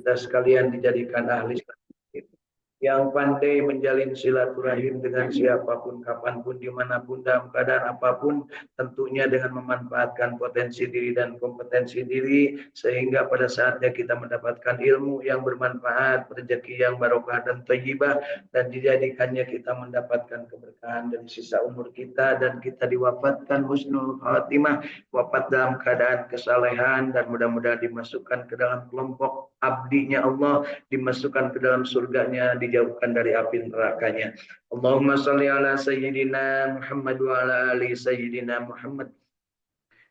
kita sekalian dijadikan ahli yang pandai menjalin silaturahim dengan siapapun, kapanpun, dimanapun, dalam keadaan apapun, tentunya dengan memanfaatkan potensi diri dan kompetensi diri, sehingga pada saatnya kita mendapatkan ilmu yang bermanfaat, rezeki yang barokah dan thayyibah, dan dijadikannya kita mendapatkan keberkahan dari sisa umur kita, dan kita diwafatkan husnul khatimah, wafat dalam keadaan kesalehan, dan mudah-mudahan dimasukkan ke dalam kelompok abdinya Allah, dimasukkan ke dalam surganya, dijauhkan dari api nerakanya. Allahumma shalli ala sayyidina Muhammad wa ala ali sayyidina Muhammad.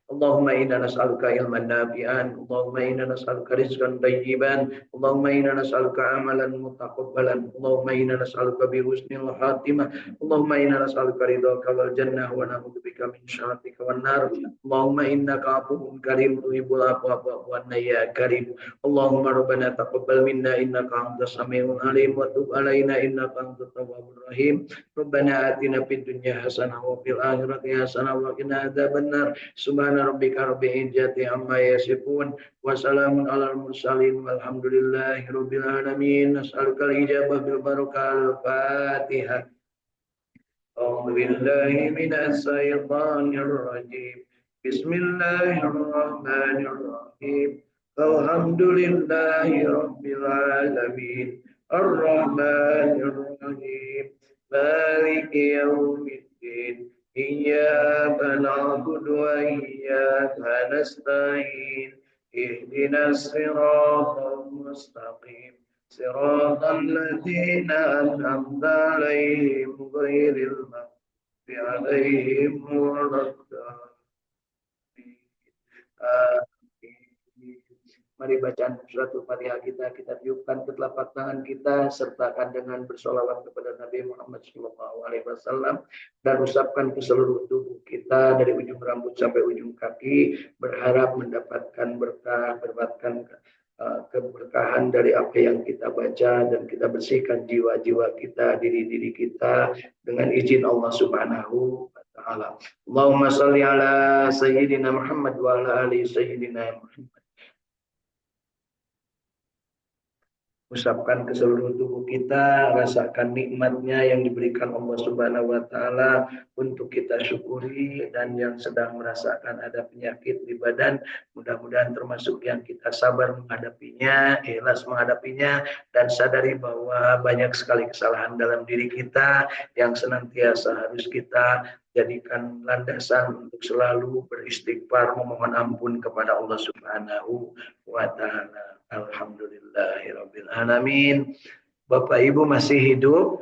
Allahumma inna nas'aluka ilman nafi'an, Allahumma inna nas'aluka rizqan thayyiban, Allahumma inna nas'aluka amalan mutaqabbalan, Allahumma inna nas'aluka bi husnil khatimah, Allahumma inna nas'aluka ridhaka wal jannah wa na'udzubika min syarrika wan nar. Allahumma innaka afuwwun karim tuhibbul afwa fa'fu anna ya karim. Allahumma rabbana taqabbal minna innaka antas samiul alim wa tub alaina innaka antat tawwabur rahim. Rabbana atina fid dunya hasanah wa fil akhirati hasanah wa qina adzabannar. Subhana rabbika rabbil izzati amma yasifun wa salamun alal mursalin walhamdulillahi rabbil alamin. Nas'aluka al-ijabah bil barakah al-Fatihah. A'udzu billahi minas syaitonir rajim. Bismillahirrahmanirrahim. Alhamdulillahi rabbil alamin. Ar-Rahmanir Rahim. Maliki yaumiddin. Iyyaka na'budu wa iyyaka nasta'in. Ihdinas siratal mustaqim. Siratal ladzina an'amta 'alaihim ghairil maghdubi 'alaihim waladdallin. Mari bacaan suratul Fatihah kita tiupkan ke telapak tangan kita, sertakan dengan bersolawat kepada Nabi Muhammad SAW, dan usapkan ke seluruh tubuh kita dari ujung rambut sampai ujung kaki, berharap mendapatkan berkah, mendapatkan keberkahan dari apa yang kita baca, dan kita bersihkan jiwa-jiwa kita, diri-diri kita dengan izin Allah Subhanahu wa Ta'ala. Allahumma shalli ala sayyidina Muhammad wa ala ali sayyidina Muhammad. Usapkan ke seluruh tubuh kita, rasakan nikmatnya yang diberikan Allah Subhanahu wa Ta'ala untuk kita syukuri, dan yang sedang merasakan ada penyakit di badan, mudah-mudahan termasuk yang kita sabar menghadapinya, ikhlas menghadapinya, dan sadari bahwa banyak sekali kesalahan dalam diri kita yang senantiasa harus kita jadikan landasan untuk selalu beristighfar, memohon ampun kepada Allah Subhanahu wa Ta'ala. Alhamdulillahirabbil alamin. Bapak Ibu masih hidup?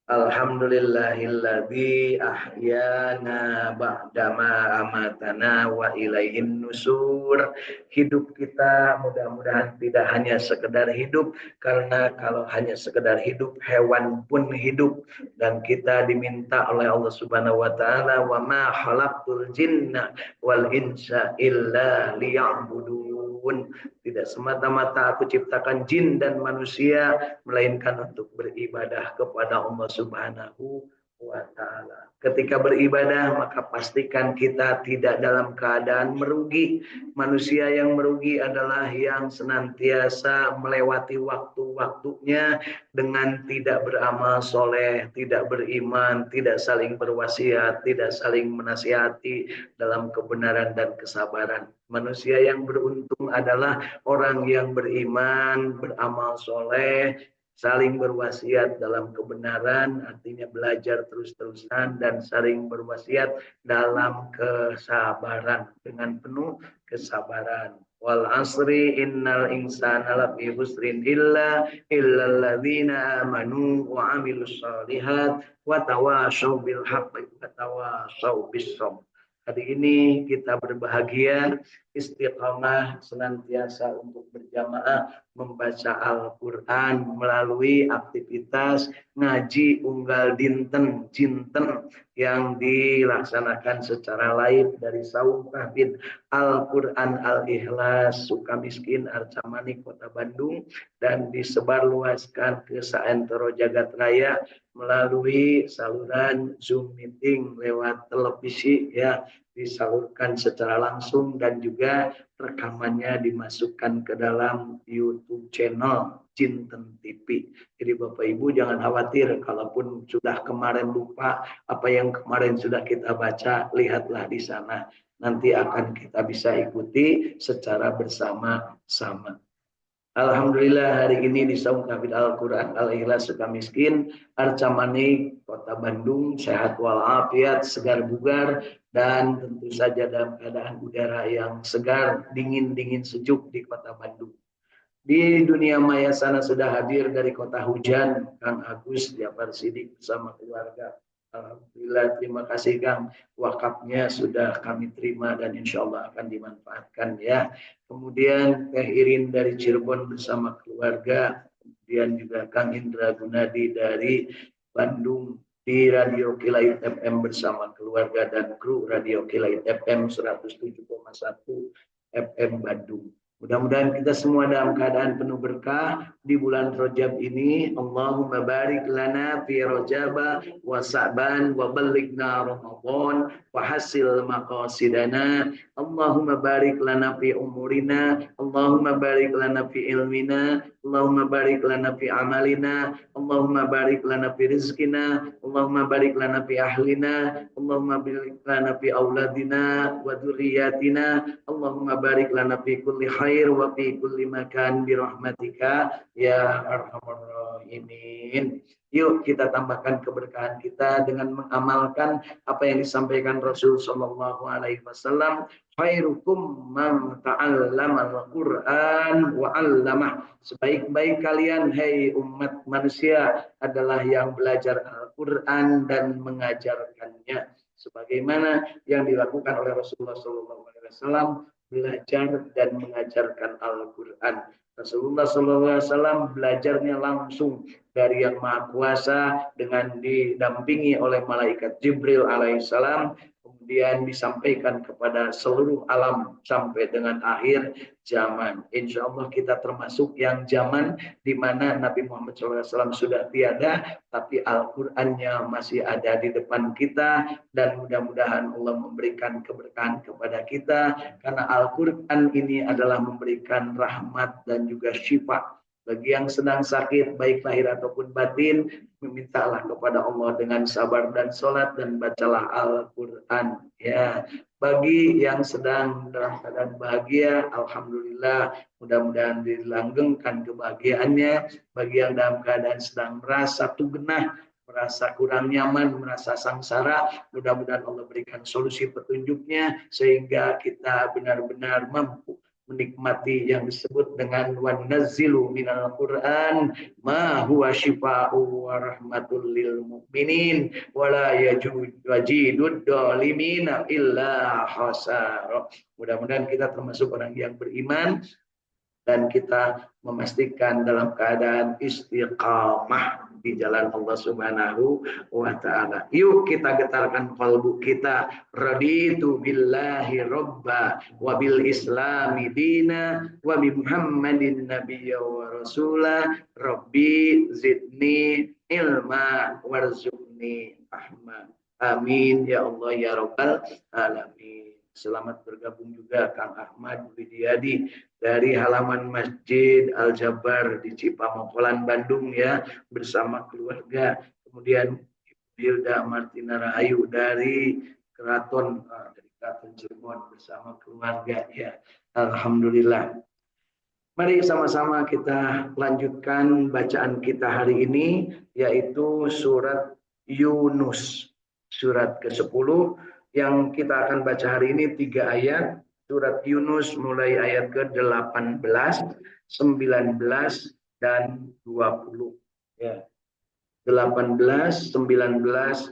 Alhamdulillahilladzi ahyana ba'dama amatana wa ilaihin nusur. Hidup kita mudah-mudahan tidak hanya sekedar hidup, karena kalau hanya sekedar hidup, hewan pun hidup, dan kita diminta oleh Allah Subhanahu wa Ta'ala, wa ma khalaqtul jinna wal insa illa liya'budun. Tidak semata-mata aku ciptakan jin dan manusia, melainkan untuk beribadah kepada Allah Subhanahu wa Ta'ala. Ketika beribadah, maka pastikan kita tidak dalam keadaan merugi. Manusia yang merugi adalah yang senantiasa melewati waktu-waktunya dengan tidak beramal soleh, tidak beriman, tidak saling berwasiat, tidak saling menasihati dalam kebenaran dan kesabaran. Manusia yang beruntung adalah orang yang beriman, beramal soleh, saling berwasiat dalam kebenaran, artinya belajar terus-terusan, dan saling berwasiat dalam kesabaran, dengan penuh kesabaran. Wal asri innal insana lafi khusrin illa alladzina amanu wa amilus shalihat wa tawashaw bil haqqi wa tawashaw bis sabr. Hari ini kita berbahagia, istiqamah senantiasa untuk berjamaah membaca Al-Quran melalui aktivitas ngaji unggal dinten jinten yang dilaksanakan secara live dari Saung Tahfidz Al-Quran Al-Ikhlas Sukamiskin Arcamani Kota Bandung, dan disebarluaskan ke saantero jagat raya melalui saluran Zoom meeting lewat televisi, ya, disalurkan secara langsung dan juga rekamannya dimasukkan ke dalam YouTube channel Cinten TV. Jadi Bapak Ibu jangan khawatir kalaupun sudah kemarin lupa apa yang kemarin sudah kita baca, lihatlah di sana. Nanti akan kita bisa ikuti secara bersama-sama. Alhamdulillah hari ini di Saung Hafid Al-Quran Al-Ikhlas Sukamiskin Arca Manik Kota Bandung sehat walafiat segar bugar dan tentu saja dalam keadaan udara yang segar dingin sejuk di Kota Bandung. Di dunia maya sana sudah hadir dari kota hujan Kang Agus Jafar Sidik bersama keluarga. Alhamdulillah, terima kasih Kang. Wakafnya sudah kami terima dan insya Allah akan dimanfaatkan ya. Kemudian Teh Irin dari Cirebon bersama keluarga. Kemudian juga Kang Indra Gunadi dari Bandung di Radio Kilait FM bersama keluarga dan kru Radio Kilait FM 107,1 FM Bandung. Mudah-mudahan kita semua dalam keadaan penuh berkah di bulan Rajab ini. Allahumma barik lana fi Rajaba wa Sa'ban wa ballighna Ramadan wa hasil maqasidana. Allahumma barik lana fi umurina. Allahumma barik lana fi ilmina. Allahumma barik lana fi amalina. Allahumma barik lana fi rizkina. Allahumma barik lana fi ahlina. Allahumma barik lana fi auladina wa dzurriyyatina. Allahumma barik lana fi kulli khair wa fi kulli makan bi rahmatika ya arhamar rahimin. Yuk kita tambahkan keberkahan kita dengan mengamalkan apa yang disampaikan Rasul sallallahu alaihi wasallam, khairukum man ta'allama al-Qur'an wa 'allamah. Sebaik-baik kalian hai umat manusia adalah yang belajar Al-Qur'an dan mengajarkannya. Sebagaimana yang dilakukan oleh Rasulullah sallallahu alaihi wasallam, belajar dan mengajarkan Al-Quran. Rasulullah SAW belajarnya langsung dari Yang Maha Kuasa dengan didampingi oleh malaikat Jibril alaihissalam, kemudian disampaikan kepada seluruh alam sampai dengan akhir zaman. Insya Allah kita termasuk yang zaman di mana Nabi Muhammad SAW sudah tiada, tapi Al-Qur'annya masih ada di depan kita, dan mudah-mudahan Allah memberikan keberkahan kepada kita, karena Al-Qur'an ini adalah memberikan rahmat dan juga syifa bagi yang sedang sakit baik lahir ataupun batin. Memintalah kepada Allah dengan sabar dan sholat dan bacalah Al-Quran ya. Bagi yang sedang dalam keadaan bahagia, alhamdulillah, mudah-mudahan dilanggengkan kebahagiaannya. Bagi yang dalam keadaan sedang merasa tugenah, merasa kurang nyaman, merasa sangsara, mudah-mudahan Allah berikan solusi petunjuknya sehingga kita benar-benar mampu menikmati yang disebut dengan wan nazzilu minal Qur'an ma huwa syifaa'u wa rahmatul lil mu'minin wa la yajidud dhalimina illa khasara. Mudah-mudahan kita termasuk orang yang beriman dan kita memastikan dalam keadaan istiqamah di jalan Allah Subhanahu wa taala. Yuk kita getarkan kalbu kita, raditu billahi robba wa bil islami dina wa bi Muhammadin nabiyya wa rasula rabbi zidni ilma warzuqni rahmah. Amin ya Allah ya rabbal alamin. Selamat bergabung juga Kang Ahmad Widiadi dari halaman Masjid Al-Jabar di Cipamokolan, Bandung ya, bersama keluarga. Kemudian Hilda Martina Rahayu dari Keraton Cirebon bersama keluarga ya. Alhamdulillah. Mari sama-sama kita lanjutkan bacaan kita hari ini, yaitu surat Yunus, surat ke-10. Yang kita akan baca hari ini 3 ayat, surat Yunus mulai ayat ke-18, 19, dan 20. Ya. 18, 19,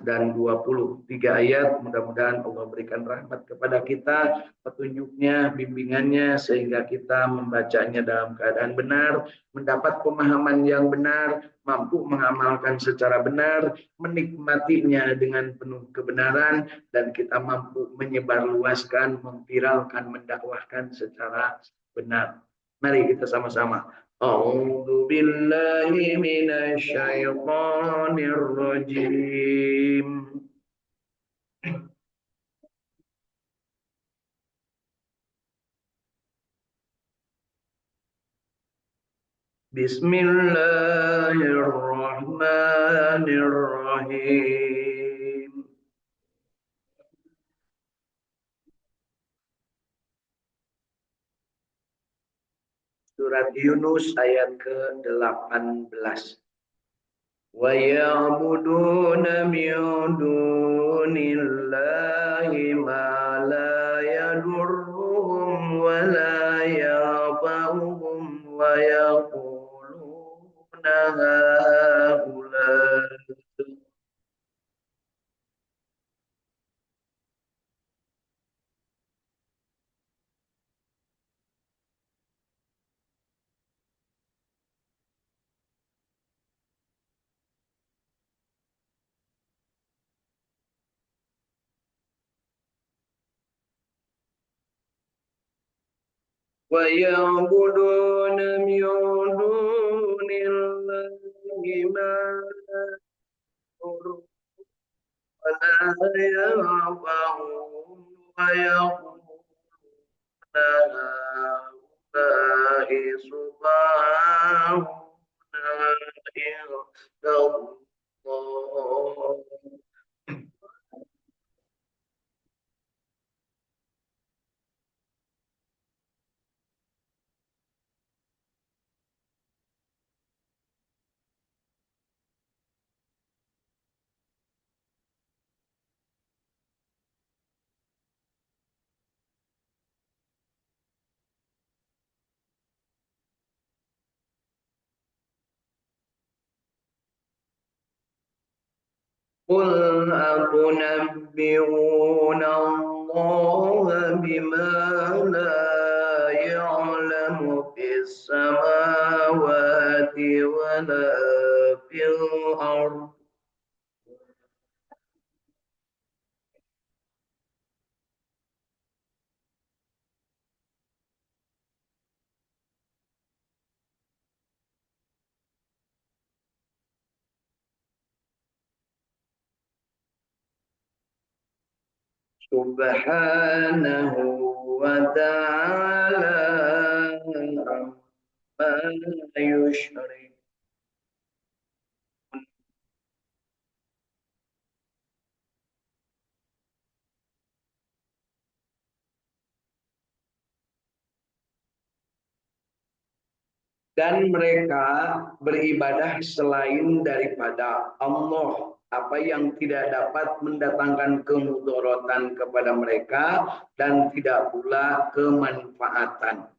dan 20. 3 ayat, mudah-mudahan Allah berikan rahmat kepada kita, petunjuknya, bimbingannya, sehingga kita membacanya dalam keadaan benar, mendapat pemahaman yang benar, mampu mengamalkan secara benar, menikmatinya dengan penuh kebenaran, dan kita mampu menyebarluaskan, memviralkan, mendakwahkan secara benar. Mari kita sama-sama. A'udzu billahi minasyaitonir rajim. Bismillahirrahmanirrahim. Surat Yunus ayat ke-18. Wa ya'buduna min dunillahi ma la yadurruhum wa la yanfa'uhum wa yaquluna haula. ويعبدون من دون الله ما لا يضر ولا ينفعهم ويقولون هؤلاء سبحاننا عند الله. قل أتنبئون الله بما لا يعلم في السماوات ولا في الأرض. سبحانه وتعالى عما يشرك. Dan mereka beribadah selain daripada Allah, apa yang tidak dapat mendatangkan kemudaratan kepada mereka dan tidak pula kemanfaatan.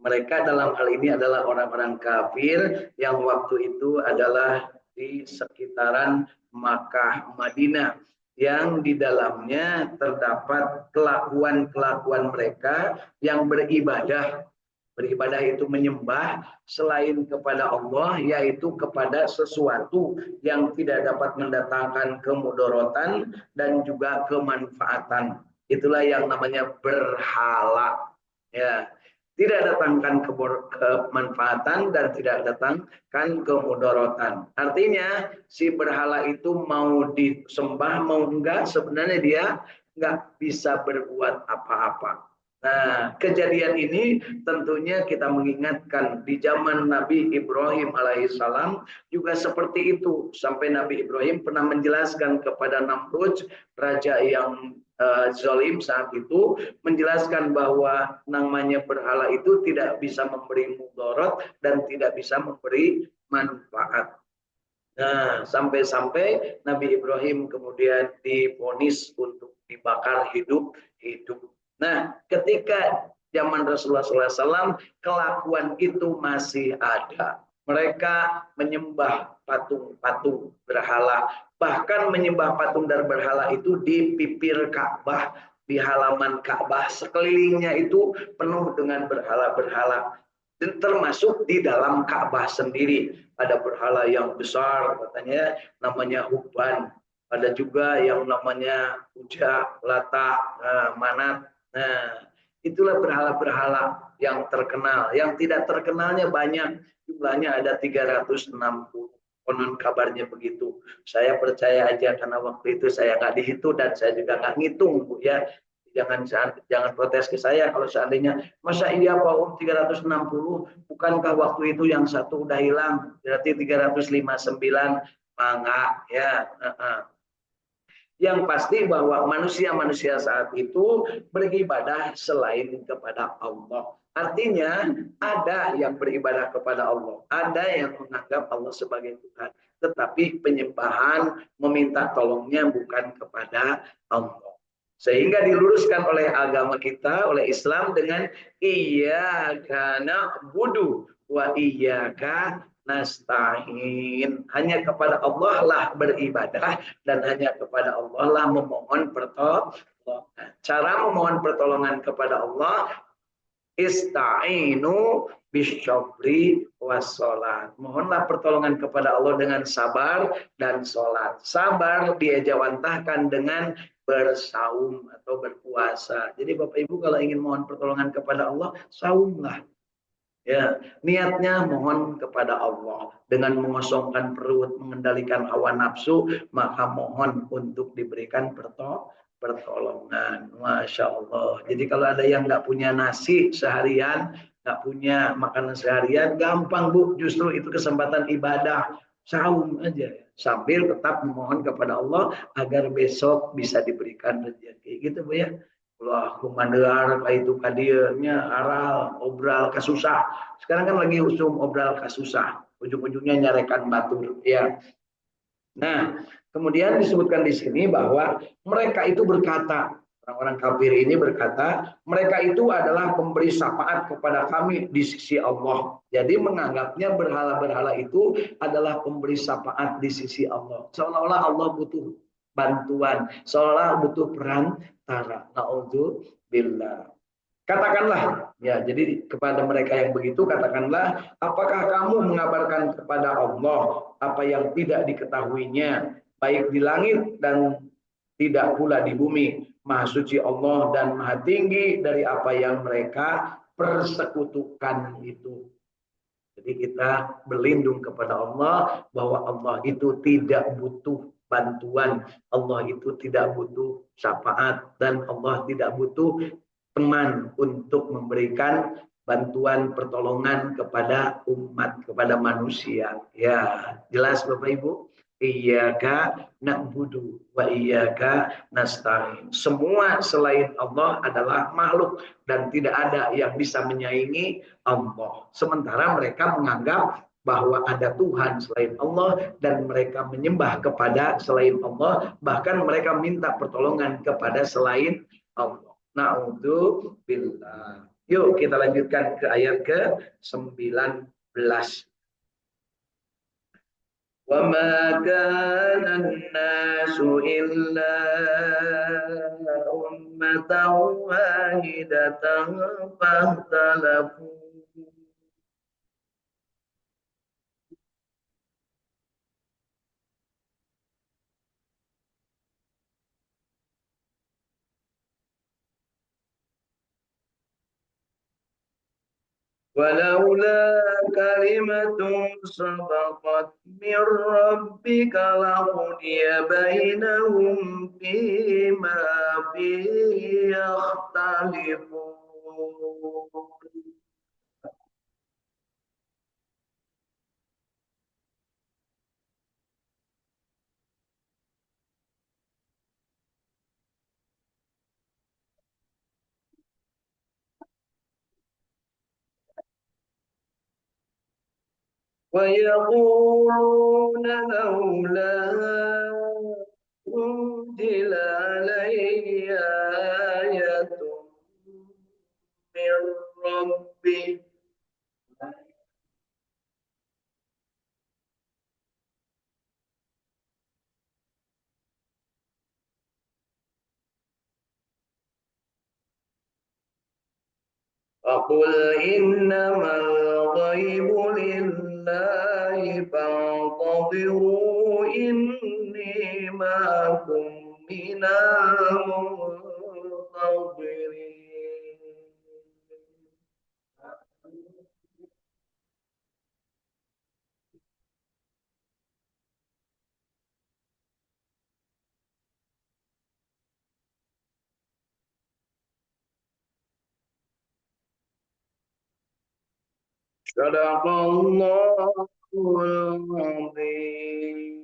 Mereka dalam hal ini adalah orang-orang kafir yang waktu itu adalah di sekitaran Makkah, Madinah, yang di dalamnya terdapat kelakuan-kelakuan mereka yang beribadah. Beribadah itu menyembah selain kepada Allah, yaitu kepada sesuatu yang tidak dapat mendatangkan kemudaratan dan juga kemanfaatan. Itulah yang namanya berhala. Ya, tidak datangkan kemanfaatan dan tidak datangkan kemudaratan. Artinya si berhala itu mau disembah mau enggak, sebenarnya dia enggak bisa berbuat apa-apa. Nah, kejadian ini tentunya kita mengingatkan di zaman Nabi Ibrahim alaihissalam juga seperti itu. Sampai Nabi Ibrahim pernah menjelaskan kepada Namrud, raja yang zalim saat itu, menjelaskan bahwa namanya berhala itu tidak bisa memberi mudarat dan tidak bisa memberi manfaat. Nah, sampai-sampai Nabi Ibrahim kemudian divonis untuk dibakar hidup-hidup. Nah, ketika zaman Rasulullah SAW, kelakuan itu masih ada. Mereka menyembah patung-patung berhala, bahkan menyembah patung dan berhala itu di pipir Ka'bah, di halaman Ka'bah, sekelilingnya itu penuh dengan berhala-berhala. Dan termasuk di dalam Ka'bah sendiri ada berhala yang besar, katanya namanya Hubban, ada juga yang namanya Uja, Lata, Manat. Nah, itulah berhala-berhala yang terkenal. Yang tidak terkenalnya banyak, jumlahnya ada 360. Konon kabarnya begitu. Saya percaya aja karena waktu itu saya nggak dihitung dan saya juga nggak ngitung, Bu, ya. Jangan protes ke saya kalau seandainya masa iya Pak Om 360, bukankah waktu itu yang satu udah hilang berarti 359 mangga ya. Yang pasti bahwa manusia-manusia saat itu beribadah selain kepada Allah. Artinya ada yang beribadah kepada Allah, ada yang menganggap Allah sebagai Tuhan. Tetapi penyembahan meminta tolongnya bukan kepada Allah. Sehingga diluruskan oleh agama kita, oleh Islam dengan iyyaka na'budu wa iyyaka nasta'in. Hanya kepada Allah lah beribadah dan hanya kepada Allah lah memohon pertolongan. Cara memohon pertolongan kepada Allah, ista'inu bisyabri wassalat. Mohonlah pertolongan kepada Allah dengan sabar dan sholat. Sabar diejawantahkan dengan bersaum atau berpuasa. Jadi Bapak Ibu kalau ingin mohon pertolongan kepada Allah, saumlah. Ya, niatnya mohon kepada Allah dengan mengosongkan perut, mengendalikan hawa nafsu, maka mohon untuk diberikan pertolongan. Masya Allah. Jadi kalau ada yang nggak punya nasi seharian, nggak punya makanan seharian, gampang Bu. Justru itu kesempatan ibadah. Saum aja sambil tetap memohon kepada Allah agar besok bisa diberikan rezeki. Gitu Bu ya. Wah, kumandear itu kadirnya aral obral kasusah. Sekarang kan lagi usum obral kasusah. Ujung-ujungnya nyarekan batur. Ya. Nah, kemudian disebutkan di sini bahwa mereka itu berkata, orang-orang kafir ini berkata, mereka itu adalah pemberi syafaat kepada kami di sisi Allah. Jadi menganggapnya berhala-berhala itu adalah pemberi syafaat di sisi Allah. Seolah-olah Allah butuh bantuan, seolah butuh perantara. Naudzubillah. Katakanlah, ya, jadi kepada mereka yang begitu katakanlah, apakah kamu mengabarkan kepada Allah apa yang tidak diketahuinya, baik di langit dan tidak pula di bumi. Maha suci Allah dan maha tinggi dari apa yang mereka persekutukan itu. Jadi kita berlindung kepada Allah bahwa Allah itu tidak butuh bantuan, Allah itu tidak butuh syafaat, dan Allah tidak butuh teman untuk memberikan bantuan pertolongan kepada umat, kepada manusia. Ya, jelas Bapak Ibu? Iyyaka na'budu wa iyyaka nasta'in. Semua selain Allah adalah makhluk dan tidak ada yang bisa menyaingi Allah. Sementara mereka menganggap bahwa ada Tuhan selain Allah dan mereka menyembah kepada selain Allah, bahkan mereka minta pertolongan kepada selain Allah. Na'udzubillah. Yuk kita lanjutkan ke ayat ke-19. وَمَا كَانَ النَّاسُ إِلَّا أُمَّةً وَاحِدَةً فَاخْتَلَفُوا ولولا كلمة سبقت من ربك لقضي بينهم فيما فيه يختلفون. ويقولون لولا أنزل عليه آية من ربه فقل إنما الغيب لله فانتظروا إني معكم من المنتظرين. Sadaqallahul azim.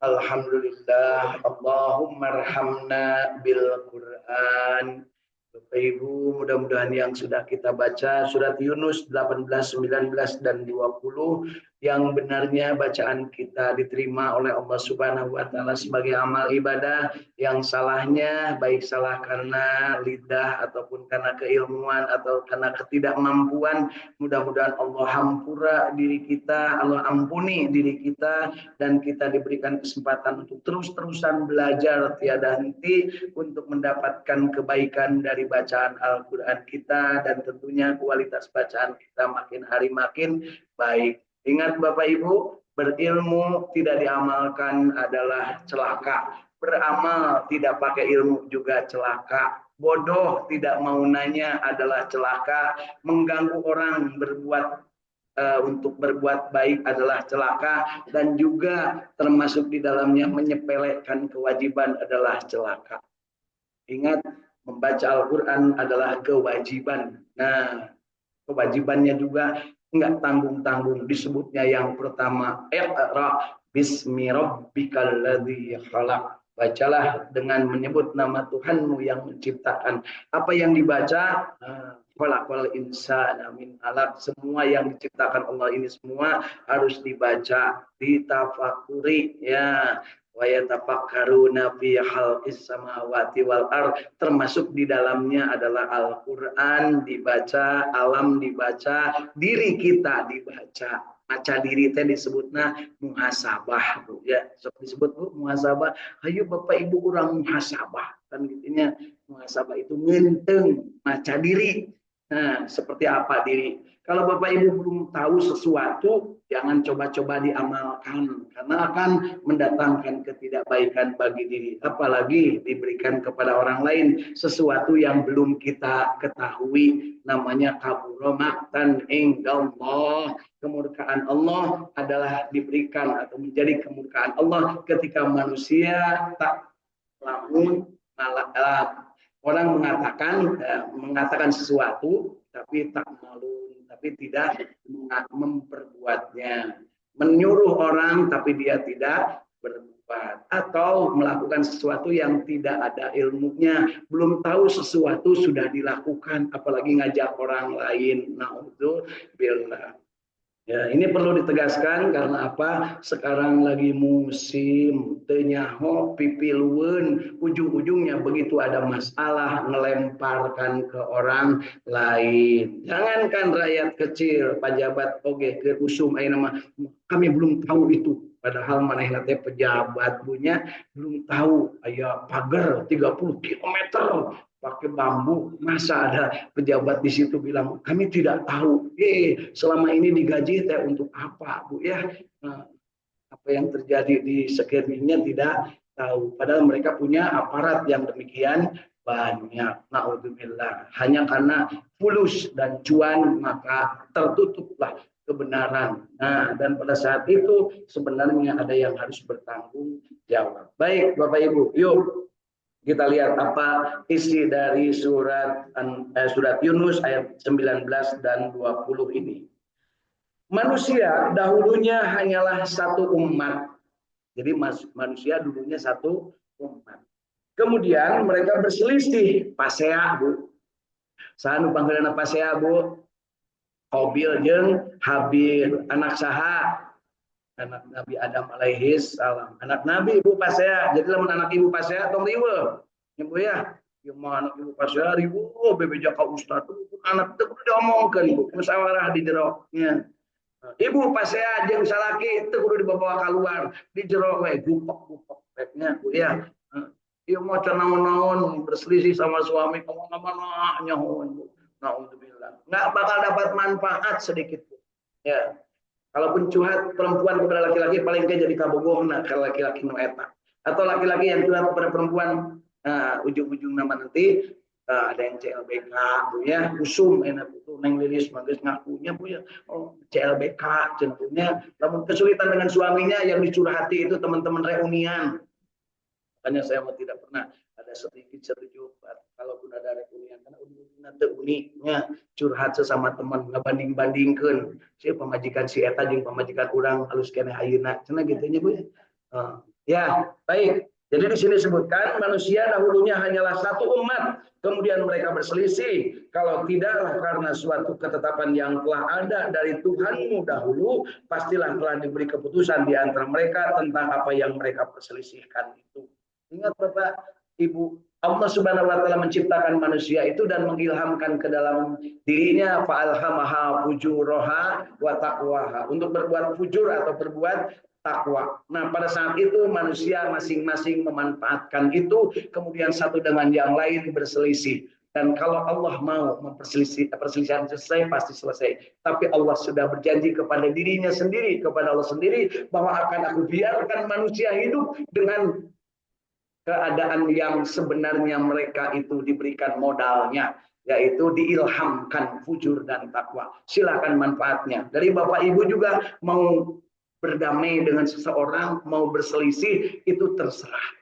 Alhamdulillah, Allahumma arhamna bil Quran. Bapak Ibu, mudah-mudahan yang sudah kita baca surat Yunus 18, 19 dan 20 yang benarnya bacaan kita diterima oleh Allah Subhanahu wa taala sebagai amal ibadah, yang salahnya baik salah karena lidah ataupun karena keilmuan atau karena ketidakmampuan, mudah-mudahan Allah hampura diri kita, Allah ampuni diri kita, dan kita diberikan kesempatan untuk terus-terusan belajar tiada henti untuk mendapatkan kebaikan dari bacaan Al-Quran kita, dan tentunya kualitas bacaan kita makin hari makin baik. Ingat Bapak Ibu, berilmu tidak diamalkan adalah celaka. Beramal tidak pakai ilmu juga celaka. Bodoh tidak mau nanya adalah celaka. Mengganggu orang untuk berbuat baik adalah celaka, dan juga termasuk di dalamnya menyepelekan kewajiban adalah celaka. Ingat, membaca Al-Quran adalah kewajiban. Nah, kewajibannya juga enggak tanggung-tanggung. Disebutnya yang pertama, Iqra bismi rabbikal ladzi khalaq. Bacalah dengan menyebut nama Tuhanmu yang menciptakan. Apa yang dibaca? Khalaqal insana min alaq. Semua yang diciptakan Allah ini semua harus dibaca, ditafakuri, ya. Wa yatafakkaruna fi khalqis samawati wal ard, termasuk di dalamnya adalah Al-Qur'an dibaca, alam dibaca, diri kita dibaca. Baca diri teh disebutna muhasabah, Bu, ya. Sok disebut Bu muhasabah. Ayo Bapak Ibu kurang muhasabah. Kan gitunya, muhasabah itu ngenteng baca diri. Nah, seperti apa diri? Kalau Bapak Ibu belum tahu sesuatu, jangan coba-coba diamalkan, karena akan mendatangkan ketidakbaikan bagi diri. Apalagi diberikan kepada orang lain sesuatu yang belum kita ketahui, namanya kabura maqtan indallah. Kemurkaan Allah adalah diberikan atau menjadi kemurkaan Allah ketika manusia tak lamun orang mengatakan sesuatu tapi tak malu, tapi tidak memperbuatnya, menyuruh orang tapi dia tidak berbuat, atau melakukan sesuatu yang tidak ada ilmunya, belum tahu sesuatu sudah dilakukan, apalagi ngajak orang lain. Naudzubillah. Ya, ini perlu ditegaskan karena apa? Sekarang lagi musim tenyaho pipiluun, ujung-ujungnya begitu ada masalah melemparkan ke orang lain. Jangankan rakyat kecil, pejabat oge ke usum nama kami belum tahu itu. Padahal manehna teh pejabat punya belum tahu aya pagar 30 km pakai bambu, masa ada pejabat di situ bilang kami tidak tahu. Selama ini digaji teh untuk apa, Bu, ya? Nah, apa yang terjadi di sekelilingnya tidak tahu, padahal mereka punya aparat yang demikian banyak. Naudzubillah. Hanya karena fulus dan cuan maka tertutuplah kebenaran. Nah, dan pada saat itu sebenarnya ada yang harus bertanggung jawab. Baik Bapak Ibu, yuk kita lihat apa isi dari surat Yunus ayat 19 dan 20 ini. Manusia dahulunya hanyalah satu umat. Jadi manusia dulunya satu umat. Kemudian mereka berselisih, pasea, Bu. Sanu panggilan pasea, Bu. Qabil jeung Habil, anak saha? Anak Nabi Adam alaihi salam. Anak Nabi ibu pasea. Jadi lamun anak ibu pasea tong riweuh. Ya Bu ya. Yang anak ibu pasea ribu bebeja ka ustaz anak teu kudu diomongkeun Bu. Musyawarah di jero nya. Ibu pasea jeung salaki teu kudu dibawa keluar. Di jero we gupek-gupek nya Bu ya. Ieu mah can naon-naon berselisih sama suami kemana-mana nyahoan Bu. Naudzubillah. Enggak bakal dapat manfaat sedikit pun. Ya. Kalaupun curhat perempuan kepada laki-laki paling kayak jadi kabogohna ke laki-laki nu eta. Atau laki-laki yang curhat kepada perempuan, ujung-ujung nama nanti ada yang CLBK, Bu ya, usum enak itu neng lilis magis ngakunya Bu ya, oh CLBK cenderungnya. Namun kesulitan dengan suaminya yang dicurhati itu teman-teman reunian. Makanya saya mau tidak pernah ada sedikit setuju kalaupun ada reunian karena uniknya curhat sesama teman ngebanding-bandingkeun si pemajikan si eta jeung pamajikan urang alus keneh ayeuna cenah gitu nya Bu ya. Ya, baik. Jadi di sini disebutkan manusia dahulunya hanyalah satu umat, kemudian mereka berselisih. Kalau tidaklah karena suatu ketetapan yang telah ada dari Tuhanmu dahulu, pastilah telah diberi keputusan di antara mereka tentang apa yang mereka perselisihkan itu. Ingat Bapak, Ibu, Allah Subhanahu wa taala menciptakan manusia itu dan mengilhamkan ke dalam dirinya fa'alhamaha fujuraha wa taqwaha, untuk berbuat fujur atau berbuat takwa. Nah, pada saat itu manusia masing-masing memanfaatkan itu, kemudian satu dengan yang lain berselisih. Dan kalau Allah mau perselisihan selesai, pasti selesai. Tapi Allah sudah berjanji kepada dirinya sendiri, kepada Allah sendiri, bahwa akan aku biarkan manusia hidup dengan keadaan yang sebenarnya mereka itu diberikan modalnya, yaitu diilhamkan fujur dan takwa. Silakan manfaatnya. Dari Bapak Ibu juga mau berdamai dengan seseorang, mau berselisih, itu terserah.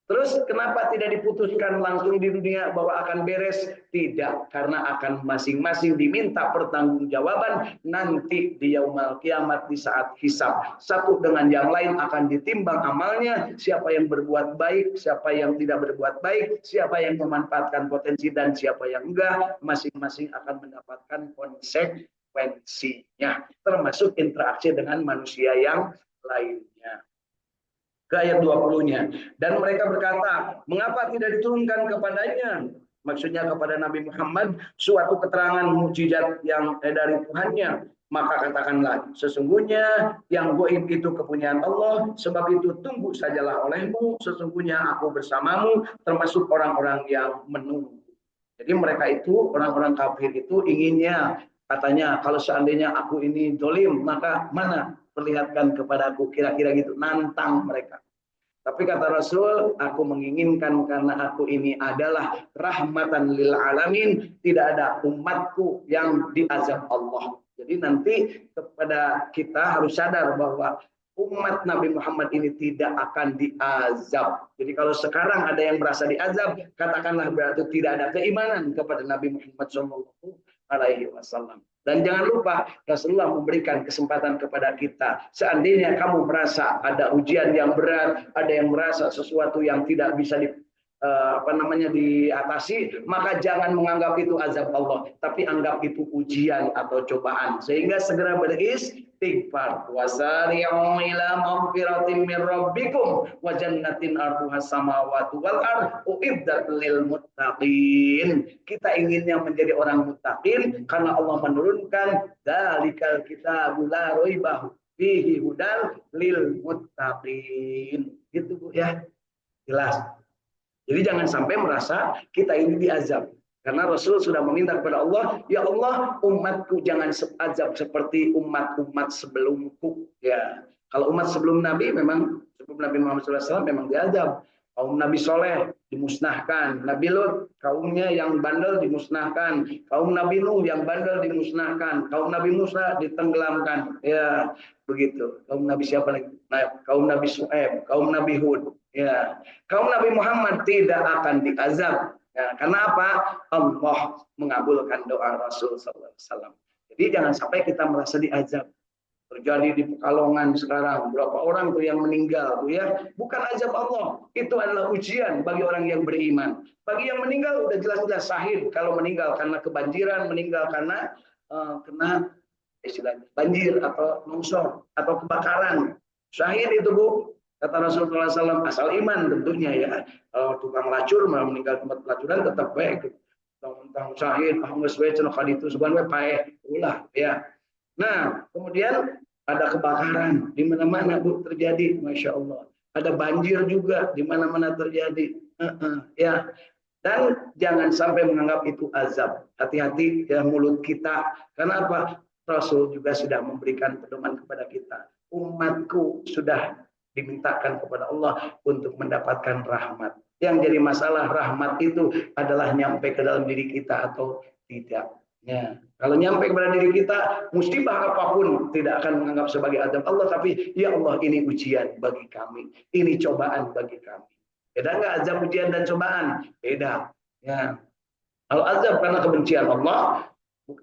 Terus kenapa tidak diputuskan langsung di dunia bahwa akan beres? Tidak, karena akan masing-masing diminta pertanggungjawaban nanti di yaumul kiamat, di saat hisab. Satu dengan yang lain akan ditimbang amalnya, siapa yang berbuat baik, siapa yang tidak berbuat baik, siapa yang memanfaatkan potensi dan siapa yang enggak, masing-masing akan mendapatkan konsekuensinya, termasuk interaksi dengan manusia yang lainnya. Ke ayat 20-nya. Dan mereka berkata, mengapa tidak diturunkan kepadanya? Maksudnya kepada Nabi Muhammad suatu keterangan mukjizat yang dari Tuhannya. Maka katakanlah, sesungguhnya yang gaib itu kepunyaan Allah, sebab itu tunggu sajalah olehmu, sesungguhnya aku bersamamu, termasuk orang-orang yang menunggu. Jadi mereka itu, orang-orang kafir itu inginnya, katanya, kalau seandainya aku ini dolim, maka mana? Perlihatkan kepadaku, kira-kira gitu, nantang mereka. Tapi kata Rasul, aku menginginkan karena aku ini adalah rahmatan lil alamin, tidak ada umatku yang diazab Allah. Jadi nanti kepada kita harus sadar bahwa umat Nabi Muhammad ini tidak akan diazab. Jadi kalau sekarang ada yang merasa diazab, katakanlah berarti tidak ada keimanan kepada Nabi Muhammad SAW. Dan jangan lupa Rasulullah memberikan kesempatan kepada kita. Seandainya kamu merasa ada ujian yang berat, ada yang merasa sesuatu yang tidak bisa diatasi, maka jangan menganggap itu azab Allah, tapi anggap itu ujian atau cobaan. Sehingga segera beristighfar. Wasari'u ila maghfiratin min rabbikum wa jannatin arduha samawati wal ardh uiddat lil muttaqin. Kita inginnya menjadi orang muttaqin karena Allah menurunkan dzalikal kitabul la raiba fihi hudal lil muttaqin. Gitu Bu ya. Jelas. Jadi jangan sampai merasa kita ini diazab. Karena Rasul sudah meminta kepada Allah, ya Allah, umatku jangan azab seperti umat-umat sebelumku. Ya, kalau umat sebelum Nabi memang sebelum Nabi Muhammad SAW memang diazab. Kaum Nabi Soleh dimusnahkan, Nabi Lut kaumnya yang bandel dimusnahkan, kaum Nabi Nuh yang bandel dimusnahkan, kaum Nabi Musa ditenggelamkan. Ya, begitu. Kaum Nabi siapa lagi? Kaum Nabi Shu'aib, kaum Nabi Hud. Ya, kaum Nabi Muhammad tidak akan diazab. Ya, karena apa? Allah mengabulkan doa Rasul SAW. Jadi jangan sampai kita merasa diazab. Terjadi di Pekalongan sekarang, berapa orang tuh yang meninggal tuh ya? Bukan azab Allah, itu adalah ujian bagi orang yang beriman. Bagi yang meninggal udah jelas-jelas syahid. Kalau meninggal karena kebanjiran, meninggal karena kena istilahnya banjir atau longsor atau kebakaran, syahid itu Bu. Kata Rasulullah SAW, asal iman tentunya ya. Kalau tukang lacur meninggal tempat pelacuran tetap baik. Tentang syahid, nggak sesuai cenah itu sebenarnya pae ulah ya. Nah, kemudian ada kebakaran di mana-mana Bu terjadi, masya Allah. Ada banjir juga di mana-mana terjadi, ya. Dan jangan sampai menganggap itu azab. Hati-hati ya mulut kita. Karena apa? Rasul juga sudah memberikan pedoman kepada kita. Umatku sudah dimintakan kepada Allah untuk mendapatkan rahmat. Yang jadi masalah rahmat itu adalah nyampe ke dalam diri kita atau tidak. Ya, kalau nyampe kepada diri kita, musibah apapun tidak akan menganggap sebagai azab Allah, tapi ya Allah ini ujian bagi kami, ini cobaan bagi kami. Beda nggak azab ujian dan cobaan? Beda. Ya. Kalau azab karena kebencian Allah,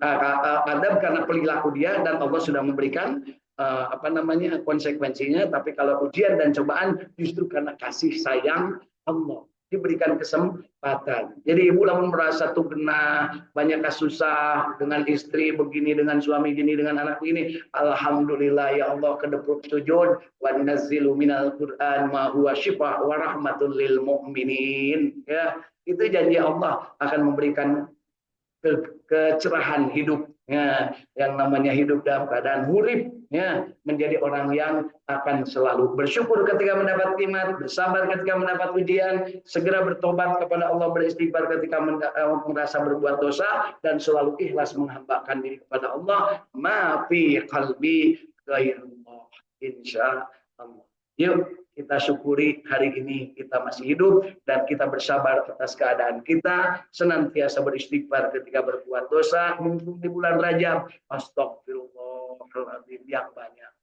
azab karena perilaku dia dan Allah sudah memberikan apa namanya konsekuensinya. Tapi kalau ujian dan cobaan justru karena kasih sayang Allah diberikan kesempatan. Jadi ibu namun merasa tuh kena banyak kasusah dengan istri begini, dengan suami gini, dengan anak ini. Alhamdulillah ya Allah kedepuk sujud wa nazzilu minal Qur'an ma huwa syifa wa rahmatul lil mu'minin. Ya, itu janji Allah akan memberikan kecerahan hidup, ya, yang namanya hidup dalam keadaan hurif, ya, menjadi orang yang akan selalu bersyukur ketika mendapat nikmat, bersabar ketika mendapat ujian, segera bertobat kepada Allah, beristighfar ketika merasa berbuat dosa, dan selalu ikhlas menghambakan diri kepada Allah. Ma fi qalbi ghairullah, insya Allah. Yuk kita syukuri hari ini kita masih hidup dan kita bersabar atas keadaan kita, senantiasa beristighfar ketika berbuat dosa, mumpung di bulan Rajab, astagfirullahaladzim yang banyak.